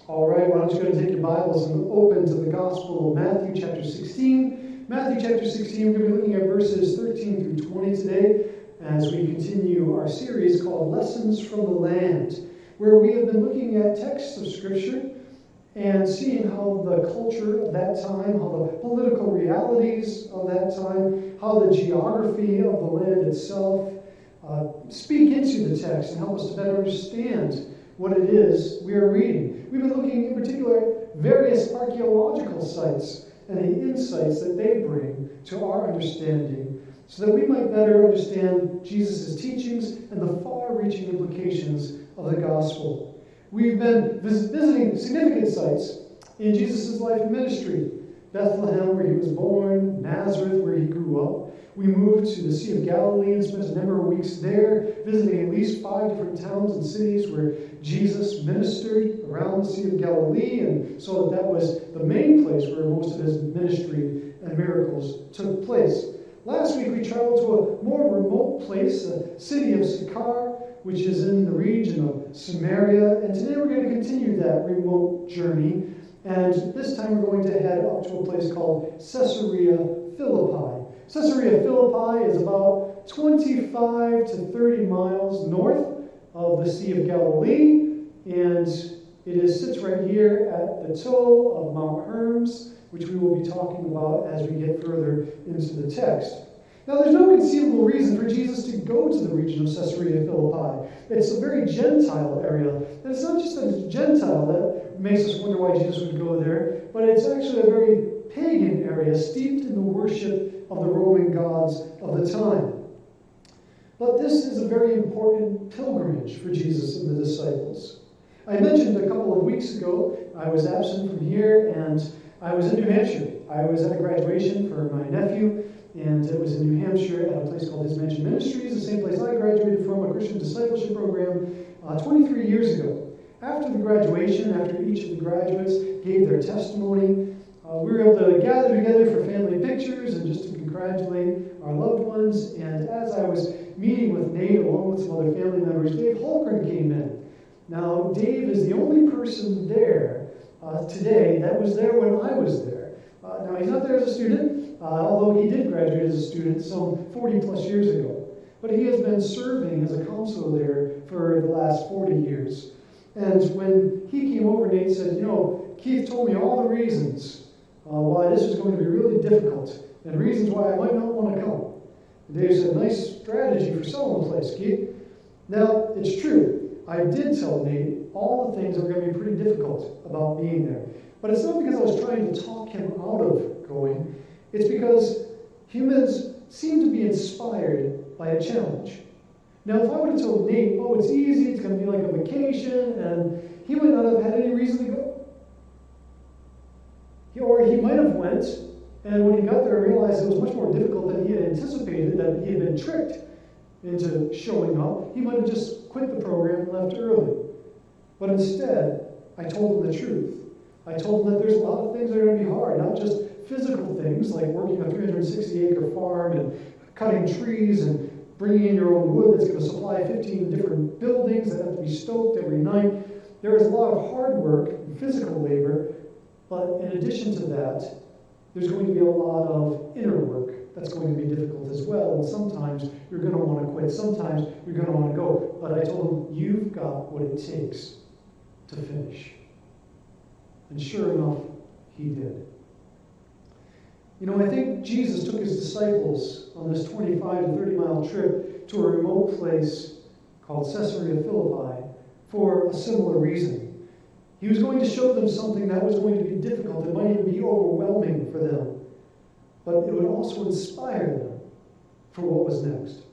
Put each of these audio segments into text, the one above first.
All right, why don't you go and take your Bibles and open to the Gospel of Matthew chapter 16. Matthew chapter 16, we're going to be looking at verses 13 through 20 today as we continue our series called Lessons from the Land, where we have been looking at texts of Scripture and seeing how the culture of that time, how the political realities of that time, how the geography of the land itself speak into the text and help us to better understand what it is we are reading. We've been looking in particular at various archaeological sites and the insights that they bring to our understanding so that we might better understand Jesus' teachings and the far-reaching implications of the gospel. We've been visiting significant sites in Jesus' life and ministry. Bethlehem, where he was born, Nazareth, where he grew up. We moved to the Sea of Galilee and spent a number of weeks there, visiting at least 5 different towns and cities where Jesus ministered around the Sea of Galilee, and so that was the main place where most of his ministry and miracles took place. Last week we traveled to a more remote place, the city of Sychar, which is in the region of Samaria, and today we're going to continue that remote journey, and this time we're going to head up to a place called Caesarea Philippi. Caesarea Philippi is about 25 to 30 miles north of the Sea of Galilee, and it sits right here at the toe of Mount Hermes, which we will be talking about as we get further into the text. Now, there's no conceivable reason for Jesus to go to the region of Caesarea Philippi. It's a very Gentile area. And it's not just that it's Gentile that makes us wonder why Jesus would go there, but it's actually a very pagan area, steeped in the worship of the Roman gods of the time. But this is a very important pilgrimage for Jesus and the disciples. I mentioned a couple of weeks ago, I was absent from here, and I was in New Hampshire. I was at a graduation for my nephew, and it was in New Hampshire at a place called His Mansion Ministries, the same place I graduated from, a Christian discipleship program, 23 years ago. After the graduation, after each of the graduates gave their testimony, we were able to gather together for family pictures and just to congratulate our loved ones. And as I was meeting with Nate, along with some other family members, Dave Holgren came in. Now, Dave is the only person there today that was there when I was there. Now, he's not there as a student, although he did graduate as a student some 40 plus years ago. But he has been serving as a counselor there for the last 40 years. And when he came over, Nate said, Keith told me all the reasons why this was going to be really difficult and reasons why I might not want to come. And Dave said, nice strategy for selling the place, Keith. Now, it's true. I did tell Nate all the things that were going to be pretty difficult about being there. But it's not because I was trying to talk him out of going. It's because humans seem to be inspired by a challenge. Now, if I would have told Nate, it's easy, it's going to be like a vacation, and he might not have had any reason to go. Or he might have went, and when he got there and realized it was much more difficult than he had anticipated, that he had been tricked into showing up, he might have just quit the program and left early. But instead, I told him the truth. I told him that there's a lot of things that are going to be hard, not just physical things like working a 360-acre farm and cutting trees and bringing in your own wood that's going to supply 15 different buildings that have to be stoked every night. There is a lot of hard work and physical labor, but in addition to that, there's going to be a lot of inner work that's going to be difficult as well. And sometimes you're going to want to quit. Sometimes you're going to want to go. But I told him, you've got what it takes to finish. And sure enough, he did. I think Jesus took his disciples on this 25 to 30 mile trip to a remote place called Caesarea Philippi for a similar reason. He was going to show them something that was going to be difficult. It might even be overwhelming for them. But it would also inspire them for what was next.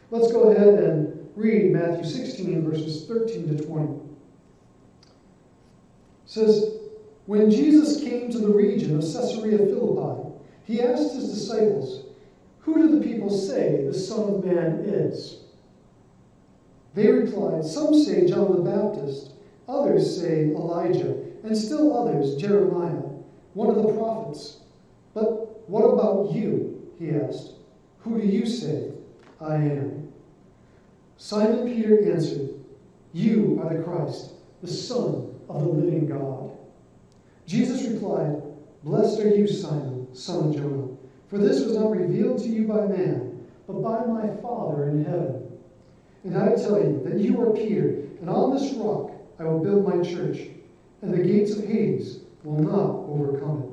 Let's go ahead and read Matthew 16, verses 13 to 20. It says, when Jesus came to the region of Caesarea Philippi, he asked his disciples, who do the people say the Son of Man is? They replied, some say John the Baptist, others say Elijah, and still others Jeremiah, one of the prophets. But what about you? He asked. Who do you say I am? Simon Peter answered, you are the Christ, the Son of the living God." Jesus replied, "Blessed are you, Simon, son of Jonah, for this was not revealed to you by man, but by my Father in heaven. And I tell you that you are Peter, and on this rock I will build my church, and the gates of Hades will not overcome it.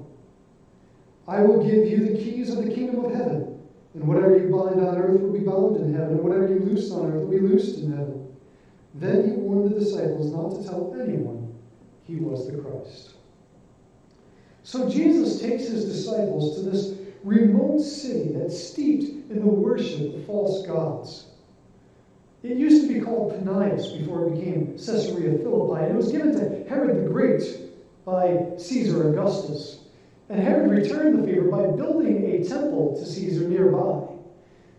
I will give you the keys of the kingdom of heaven, and whatever you bind on earth will be bound in heaven, and whatever you loose on earth will be loosed in heaven." Then he warned the disciples not to tell anyone he was the Christ. So Jesus takes his disciples to this remote city that's steeped in the worship of false gods. It used to be called Panias before it became Caesarea Philippi, and it was given to Herod the Great by Caesar Augustus. And Herod returned the favor by building a temple to Caesar nearby.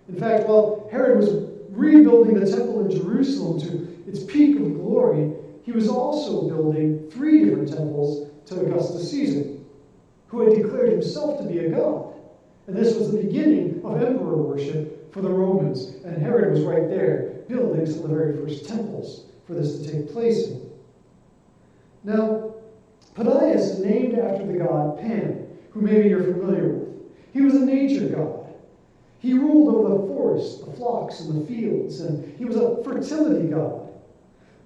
In fact, while Herod was rebuilding the temple in Jerusalem to its peak of glory, he was also building 3 different temples to Augustus Caesar, who had declared himself to be a god. And this was the beginning of emperor worship for the Romans. And Herod was right there, building some of the very first temples for this to take place in. Now, Panias is named after the god Pan, who maybe you're familiar with. He was a nature god. He ruled over the forests, the flocks, and the fields, and he was a fertility god.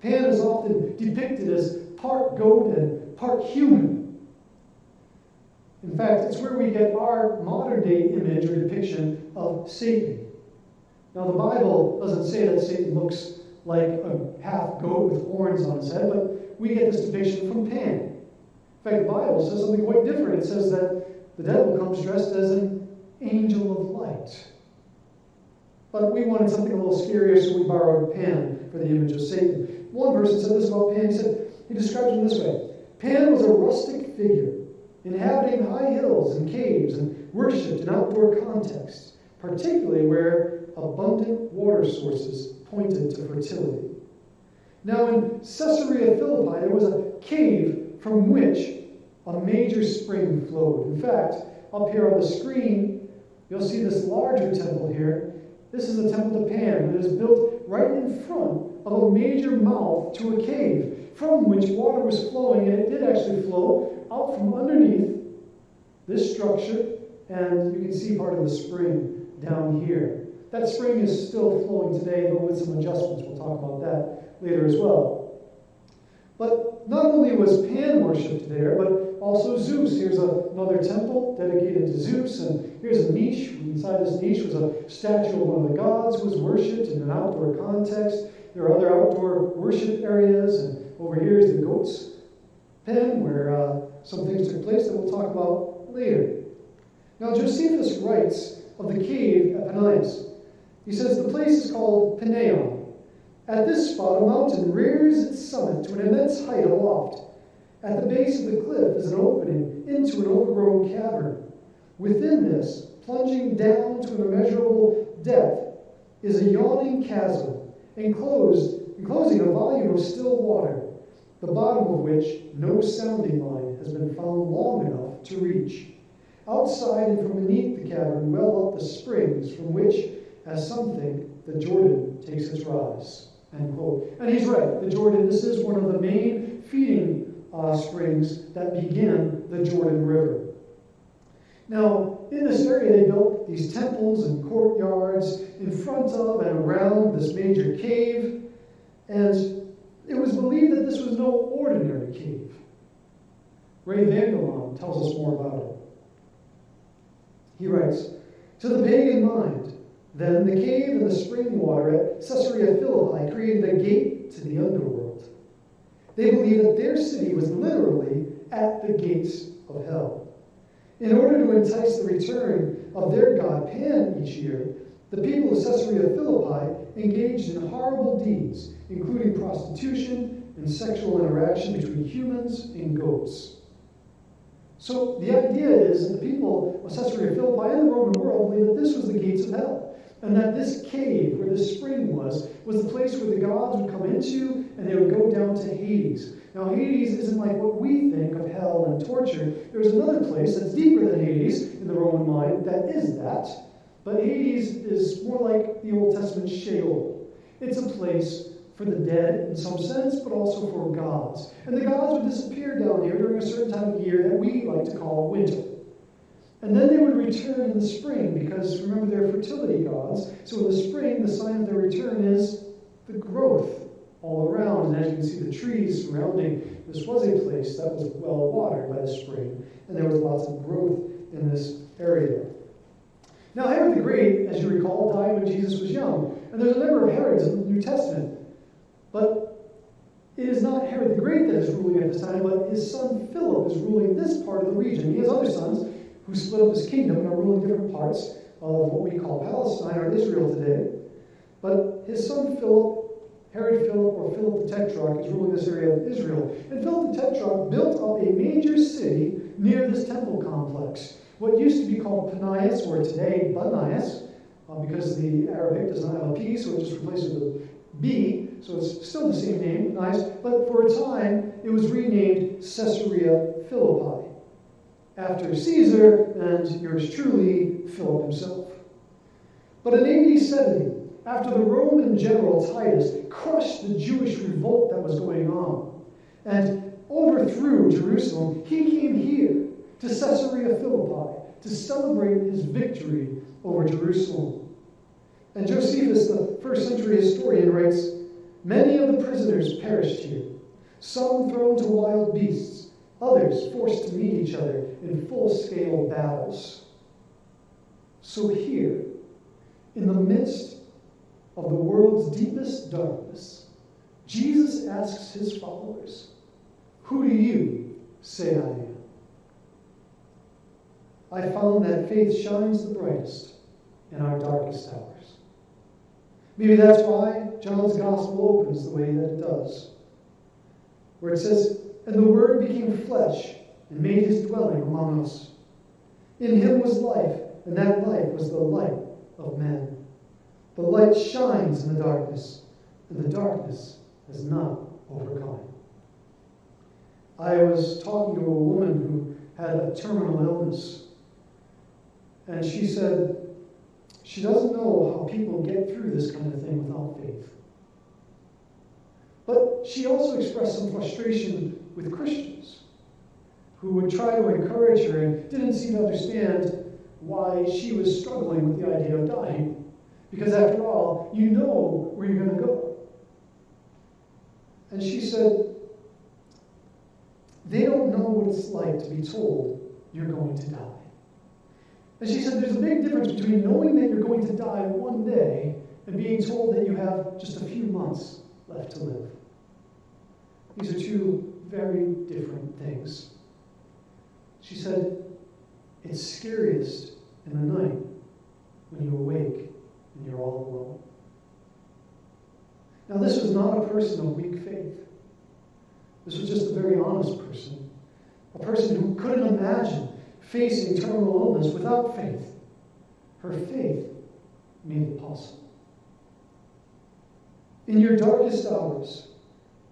Pan is often depicted as part goat and part human. In fact, it's where we get our modern-day image or depiction of Satan. Now, the Bible doesn't say that Satan looks like a half goat with horns on his head, but we get this depiction from Pan. In fact, the Bible says something quite different. It says that the devil comes dressed as an angel of light. But we wanted something a little scarier, so we borrowed Pan for the image of Satan. One person said this about Pan. He described him this way: Pan was a rustic figure, inhabiting high hills and caves, and worshipped in outdoor contexts, particularly where abundant water sources pointed to fertility. Now, in Caesarea Philippi, there was a cave from which a major spring flowed. In fact, up here on the screen, you'll see this larger temple here. This is the temple to Pan, and it is built right in front of a major mouth to a cave from which water was flowing, and it did actually flow out from underneath this structure, and you can see part of the spring down here. That spring is still flowing today, but with some adjustments. We'll talk about that later as well. But not only was Pan worshipped there, but also Zeus. Here's another temple dedicated to Zeus, and here's a niche. Inside this niche was a statue of one of the gods who was worshipped in an outdoor context. There are other outdoor worship areas, and over here is the goat's pen, where some things took place that we'll talk about later. Now, Josephus writes of the cave at Panias. He says, "The place is called Panaeon. At this spot, a mountain rears its summit to an immense height aloft. At the base of the cliff is an opening into an overgrown cavern. Within this, plunging down to an immeasurable depth, is a yawning chasm, enclosing a volume of still water, the bottom of which no sounding line has been found long enough to reach. Outside and from beneath the cavern well up the springs from which, as some think, the Jordan takes its rise." End quote. And he's right. The Jordan, this is one of the main feeding springs that begin the Jordan River. Now, in this area, they built these temples and courtyards in front of and around this major cave, and it was believed that this was no ordinary cave. Ray Vanderlaan tells us more about it. He writes, "To the pagan mind, then, the cave and the spring water at Caesarea Philippi created a gate to the underworld. They believed that their city was literally at the gates of hell. In order to entice the return of their god Pan each year, the people of Caesarea Philippi engaged in horrible deeds, including prostitution and sexual interaction between humans and goats." So the idea is that the people of Caesarea Philippi and the Roman world believed that this was the gates of hell, and that this cave, where this spring was the place where the gods would come into, and they would go down to Hades. Now, Hades isn't like what we think of hell and torture. There's another place that's deeper than Hades in the Roman mind that is that, but Hades is more like the Old Testament Sheol. It's a place for the dead in some sense, but also for gods. And the gods would disappear down here during a certain time of year that we like to call winter. And then they would return in the spring, because remember, they're fertility gods. So in the spring, the sign of their return is the growth all around. And as you can see, the trees surrounding this was a place that was well watered by the spring, and there was lots of growth in this area. Now, Herod the Great, as you recall, died when Jesus was young. And there's a number of Herods in the New Testament. But it is not Herod the Great that is ruling at this time, but his son Philip is ruling this part of the region. He has other sons who split up his kingdom and are ruling different parts of what we call Palestine or Israel today. But his son Philip, Herod Philip, or Philip the Tetrarch, is ruling this area of Israel. And Philip the Tetrarch built up a major city near this temple complex. What used to be called Panias, or today Banias, because the Arabic does not have a P, so it just replaces it with B, so it's still the same name, nice. But for a time, it was renamed Caesarea Philippi, after Caesar and yours truly, Philip himself. But in AD 70, after the Roman general Titus crushed the Jewish revolt that was going on and overthrew Jerusalem, he came here to Caesarea Philippi to celebrate his victory over Jerusalem. And Josephus, the first century historian, writes, "Many of the prisoners perished here, some thrown to wild beasts, others forced to meet each other in full-scale battles." So here, in the midst of the world's deepest darkness, Jesus asks his followers, "Who do you say I am?" I found that faith shines the brightest in our darkest hours. Maybe that's why John's Gospel opens the way that it does, where it says, "And the Word became flesh and made his dwelling among us. In him was life, and that life was the light of men. The light shines in the darkness, and the darkness has not overcome it." I was talking to a woman who had a terminal illness, and she said she doesn't know how people get through this kind of thing without faith. But she also expressed some frustration with Christians who would try to encourage her and didn't seem to understand why she was struggling with the idea of dying. Because after all, you know where you're going to go. And she said, they don't know what it's like to be told you're going to die. And she said there's a big difference between knowing that you're going to die one day and being told that you have just a few months left to live. These are two very different things. She said, it's scariest in the night when you awake and you're all alone. Now, this was not a person of weak faith. This was just a very honest person. A person who couldn't imagine facing terminal illness without faith. Her faith made it possible. In your darkest hours,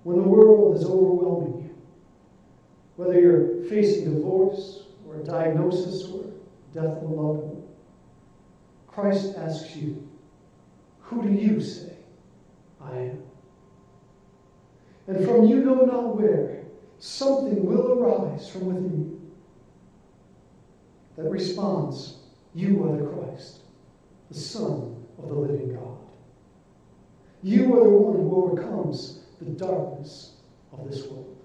when the world is overwhelming you, whether you're facing divorce or a diagnosis or death of a loved one, Christ asks you, who do you say I am? And from you know not where, something will arise from within you that responds, you are the Christ, the Son of the living God. You are the one who overcomes the darkness of this world.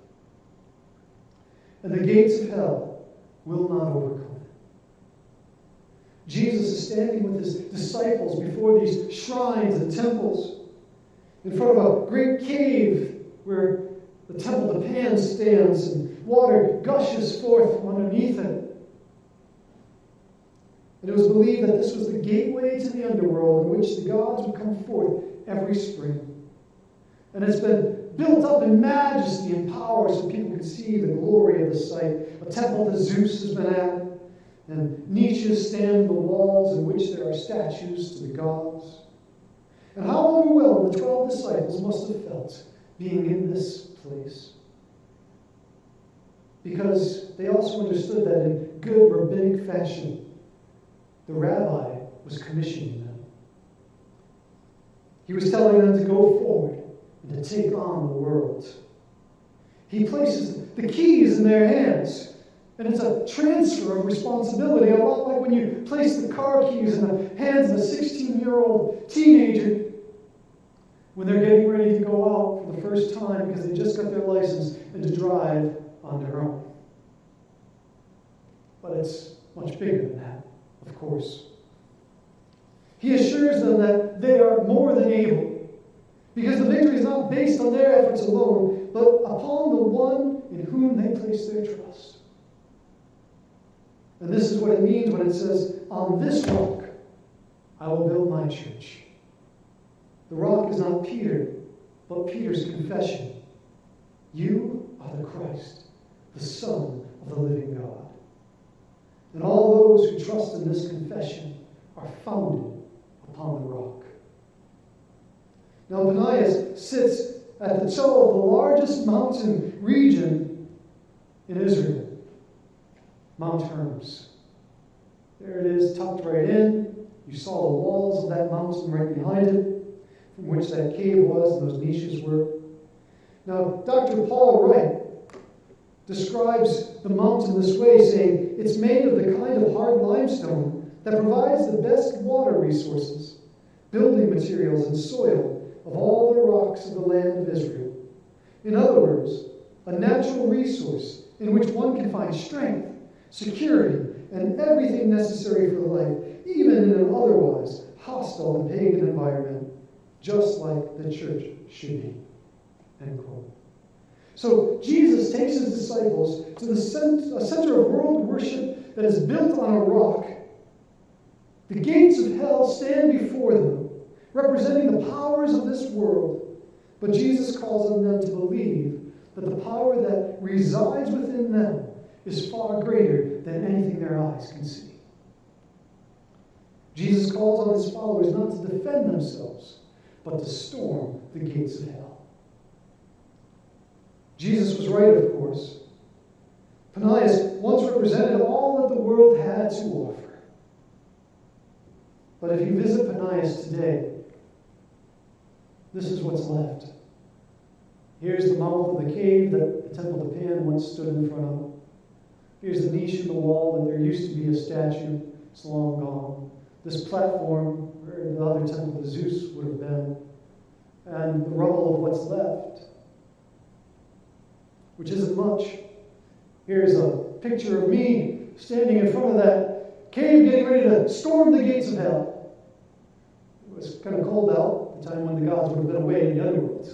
And the gates of hell will not overcome it. Jesus is standing with his disciples before these shrines and temples, in front of a great cave where the temple of Pan stands and water gushes forth from underneath it. And it was believed that this was the gateway to the underworld in which the gods would come forth every spring. And it's been built up in majesty and power so people can see the glory of the site. A temple to Zeus has been added, and niches stand the walls in which there are statues to the gods. And how overwhelmed the 12 disciples must have felt being in this place. Because they also understood that in good rabbinic fashion, the rabbi was commissioning them. He was telling them to go forward and to take on the world. He places the keys in their hands, and it's a transfer of responsibility, a lot like when you place the car keys in the hands of a 16-year-old teenager when they're getting ready to go out for the first time because they just got their license and to drive on their own. But it's much bigger than that, of course. He assures them that they are more than able, because the victory is not based on their efforts alone, but upon the one in whom they place their trust. And this is what it means when it says, on this rock I will build my church. The rock is not Peter, but Peter's confession. You are the Christ, the Son of the living God. And all those who trust in this confession are founded upon the rock. Now, Panias sits at the toe of the largest mountain region in Israel, Mount Hermos. There it is, tucked right in. You saw the walls of that mountain right behind it, from which that cave was and those niches were. Now, Dr. Paul Wright describes the mountain this way, saying, it's made of the kind of hard limestone that provides the best water resources, building materials, and soil of all the rocks of the land of Israel. In other words, a natural resource in which one can find strength, security, and everything necessary for life, even in an otherwise hostile and pagan environment, just like the church should be. End quote. So Jesus takes his disciples to the center of world worship that is built on a rock. The gates of hell stand before them, representing the powers of this world. But Jesus calls on them to believe that the power that resides within them is far greater than anything their eyes can see. Jesus calls on his followers not to defend themselves, but to storm the gates of hell. Jesus was right, of course. Panias once represented all that the world had to offer. But if you visit Panias today, this is what's left. Here's the mouth of the cave that the Temple of Pan once stood in front of. Here's the niche in the wall that there used to be a statue. It's long gone. This platform where the other temple to Zeus would have been. And the rubble of what's left, which isn't much. Here's a picture of me standing in front of that cave getting ready to storm the gates of hell. It was kind of cold out, the time when the gods would have been away in the underworld.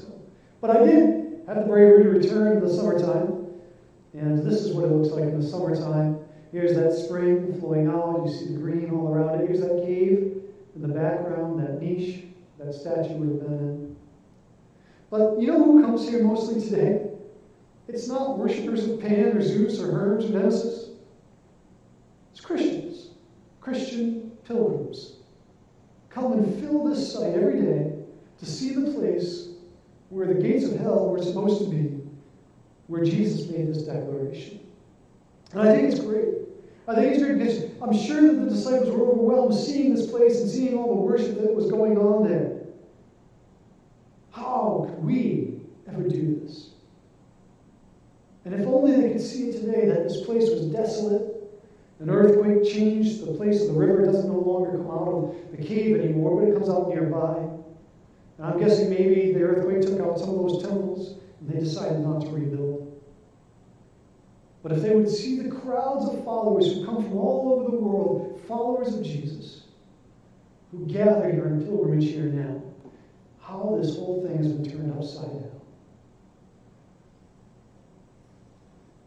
But I did have the bravery to return in the summertime. And this is what it looks like in the summertime. Here's that spring flowing out. You see the green all around it. Here's that cave in the background, that niche that statue would have been in. But you know who comes here mostly today? It's not worshippers of Pan or Zeus or Hermes or Nemesis. It's Christians, Christian pilgrims. Come and fill this site every day to see the place where the gates of hell were supposed to be, where Jesus made this declaration. And I think it's great. I think it's great because I'm sure that the disciples were overwhelmed seeing this place and seeing all the worship that was going on there. How could we ever do this? And if only they could see today that this place was desolate. An earthquake changed the place of the river. It doesn't no longer come out of the cave anymore, but it comes out nearby. And I'm guessing maybe the earthquake took out some of those temples and they decided not to rebuild. But if they would see the crowds of followers who come from all over the world, followers of Jesus, who gather here in pilgrimage here now, how this whole thing has been turned upside down.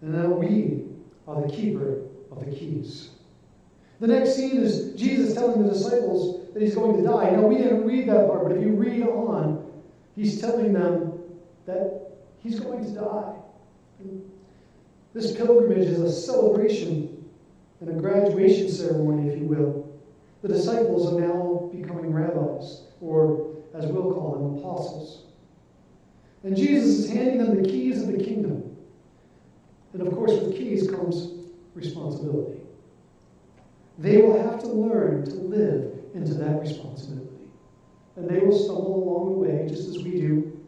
And now we are the keeper of the keys. The next scene is Jesus telling the disciples that he's going to die. Now, we didn't read that part, but if you read on, he's telling them that he's going to die. This pilgrimage is a celebration and a graduation ceremony, if you will. The disciples are now becoming rabbis, or as we'll call them, apostles. And Jesus is handing them the keys of the kingdom. And of course, with keys comes responsibility. They will have to learn to live into that responsibility. And they will stumble along the way, just as we do.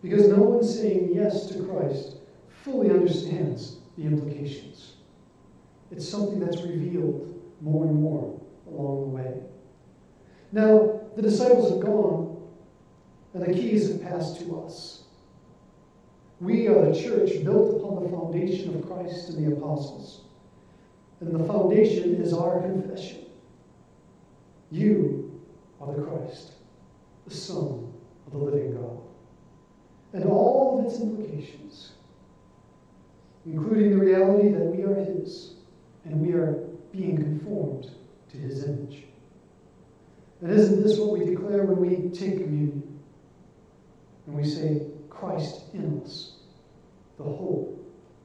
Because no one saying yes to Christ fully understands the implications. It's something that's revealed more and more along the way. Now, the disciples have gone, and the keys have passed to us. We are the church built upon the foundation of Christ and the apostles. And the foundation is our confession. You are the Christ, the Son of the living God. And all of its implications, including the reality that we are His, and we are being conformed to His image. And isn't this what we declare when we take communion? And we say, Christ in us, the hope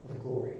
of glory.